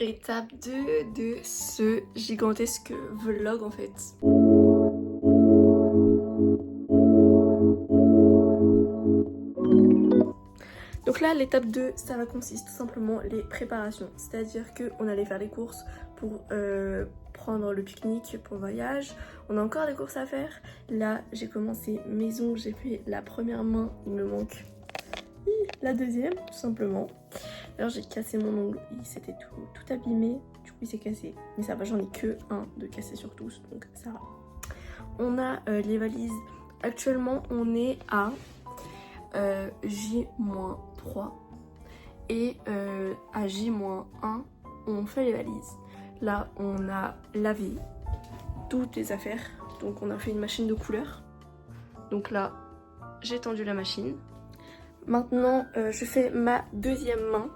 Étape 2 de ce gigantesque vlog en fait. Donc là l'étape 2 ça va consister tout simplement les préparations. C'est-à-dire qu'on allait faire les courses pour prendre le pique-nique pour le voyage. On a encore des courses à faire. Là j'ai commencé mes ongles, j'ai fait la première main, il me manque la deuxième tout simplement. Alors j'ai cassé mon ongle, il s'était tout abîmé, du coup il s'est cassé. Mais ça va, j'en ai que un de cassé sur tous, donc ça va. On a les valises, actuellement on est à J-3 et à J-1 on fait les valises. Là on a lavé toutes les affaires, donc on a fait une machine de couleur. Donc là j'ai tendu la machine. Maintenant je fais ma deuxième main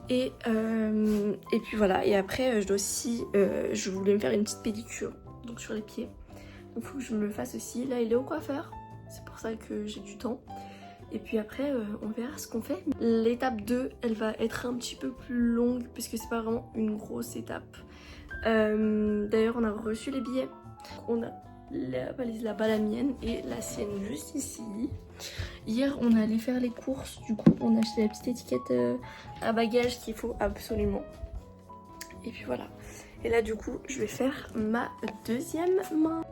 et puis voilà, et après je dois aussi, je voulais me faire une petite pédicure donc sur les pieds, donc il faut que je me le fasse aussi. Là il est au coiffeur, c'est pour ça que j'ai du temps. Et puis après on verra ce qu'on fait. L'étape 2 elle va être un petit peu plus longue parce que c'est pas vraiment une grosse étape. D'ailleurs on a reçu les billets, on a la valise là-bas, la mienne, et la sienne juste ici. Hier on allait faire les courses, du coup on a acheté la petite étiquette à bagages qu'il faut absolument. Et puis voilà. Et là du coup je vais faire ma deuxième main.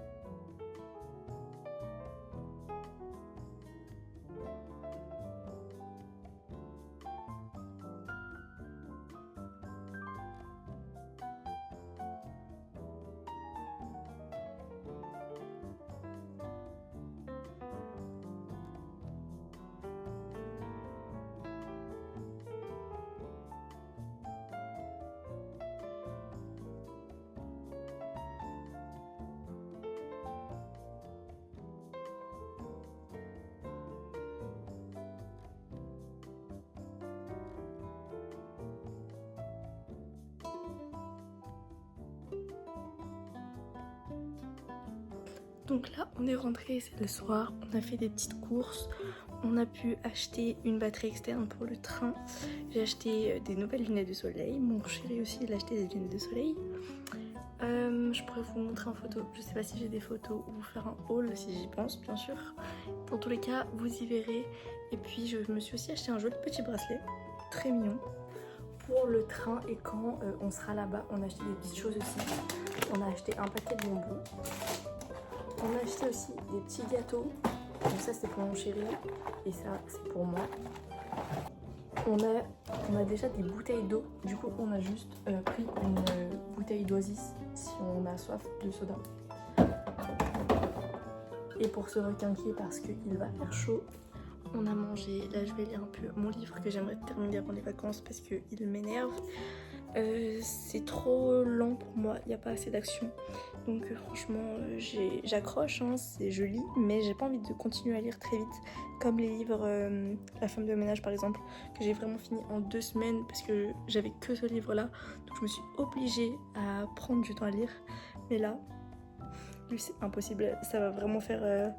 Donc là on est rentré, c'est le soir, on a fait des petites courses, on a pu acheter une batterie externe pour le train, j'ai acheté des nouvelles lunettes de soleil, mon chéri aussi il a acheté des lunettes de soleil. Je pourrais vous montrer en photo, je sais pas si j'ai des photos ou vous faire un haul si j'y pense bien sûr. Dans tous les cas vous y verrez. Et puis je me suis aussi acheté un joli petit bracelet, très mignon, pour le train. Et quand on sera là-bas on a acheté des petites choses aussi. On a acheté un paquet de bonbons. On a acheté aussi des petits gâteaux, donc ça c'est pour mon chéri et ça c'est pour moi. On a déjà des bouteilles d'eau, du coup on a juste pris une bouteille d'Oasis si on a soif de soda. Et pour se requinquer parce qu'il va faire chaud, on a mangé. Là je vais lire un peu mon livre que j'aimerais terminer avant les vacances parce qu'il m'énerve. C'est trop lent pour moi, il n'y a pas assez d'action. Donc franchement j'accroche, hein, je lis, mais j'ai pas envie de continuer à lire très vite. Comme les livres La femme de ménage par exemple, que j'ai vraiment fini en 2 semaines parce que j'avais que ce livre là. Donc je me suis obligée à prendre du temps à lire. Mais là, lui c'est impossible, ça va vraiment faire...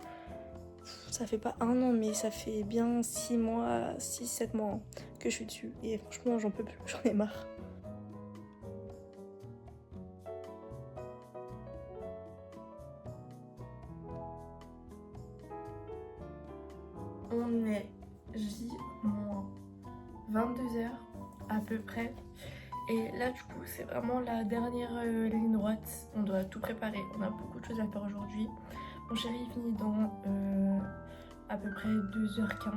ça fait pas 1 an mais ça fait bien 6 mois, 6-7 mois hein, que je suis dessus. Et franchement j'en peux plus, j'en ai marre. On est J-22h à peu près. Et là du coup c'est vraiment la dernière ligne droite. On doit tout préparer, on a beaucoup de choses à faire aujourd'hui. Mon chéri finit dans à peu près 2h15.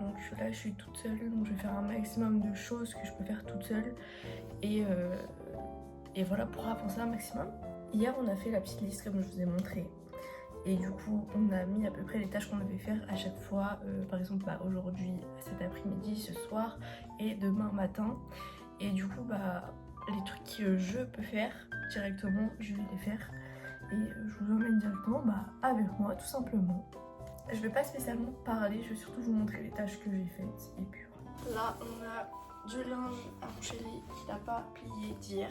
Donc là je suis toute seule, donc je vais faire un maximum de choses que je peux faire toute seule. Et voilà, pour avancer un maximum. Hier on a fait la petite liste comme je vous ai montré. Et du coup on a mis à peu près les tâches qu'on devait faire à chaque fois, par exemple aujourd'hui, cet après-midi, ce soir et demain matin. Et du coup les trucs que je peux faire directement, je vais les faire. Et je vous emmène directement avec moi tout simplement. Je vais pas spécialement parler, je vais surtout vous montrer les tâches que j'ai faites. Et puis voilà. Là on a du linge à mon chéri qui n'a pas plié d'hier.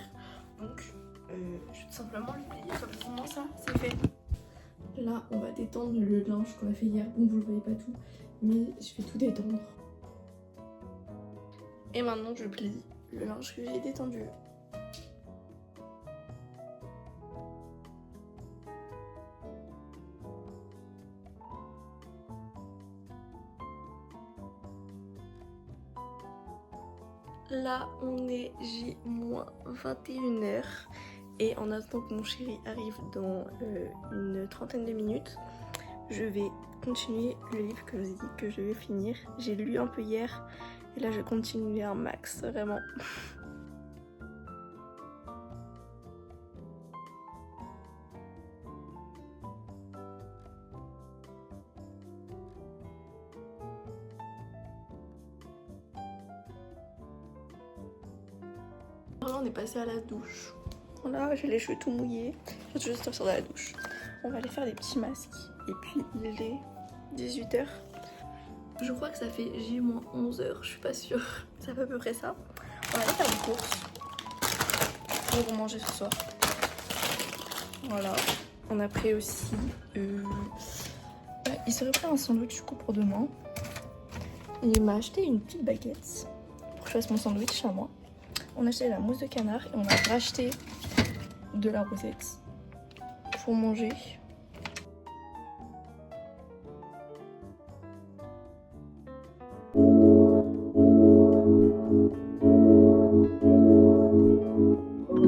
Donc je vais tout simplement le plier comme ça, c'est fait. Là, on va détendre le linge qu'on a fait hier. Bon, vous le voyez pas tout, mais je vais tout détendre. Et maintenant, je plie le linge que j'ai détendu. Là on est J-21h et en attendant que mon chéri arrive dans une trentaine de minutes, je vais continuer le livre que je vous ai dit que je vais finir. J'ai lu un peu hier et là je continue un max, vraiment. Là on est passé à la douche. Voilà, j'ai les cheveux tout mouillés. Je vais juste sortir de la douche. On va aller faire des petits masques. Et puis il est 18h. Je crois que ça fait J-11h, je suis pas sûre. Ça fait à peu près ça. On va aller faire des courses pour manger ce soir. Voilà. On a pris aussi... il serait pris un sandwich du coup pour demain. Et il m'a acheté une petite baguette pour que je fasse mon sandwich à moi. On a acheté de la mousse de canard et on a racheté de la rosette pour manger.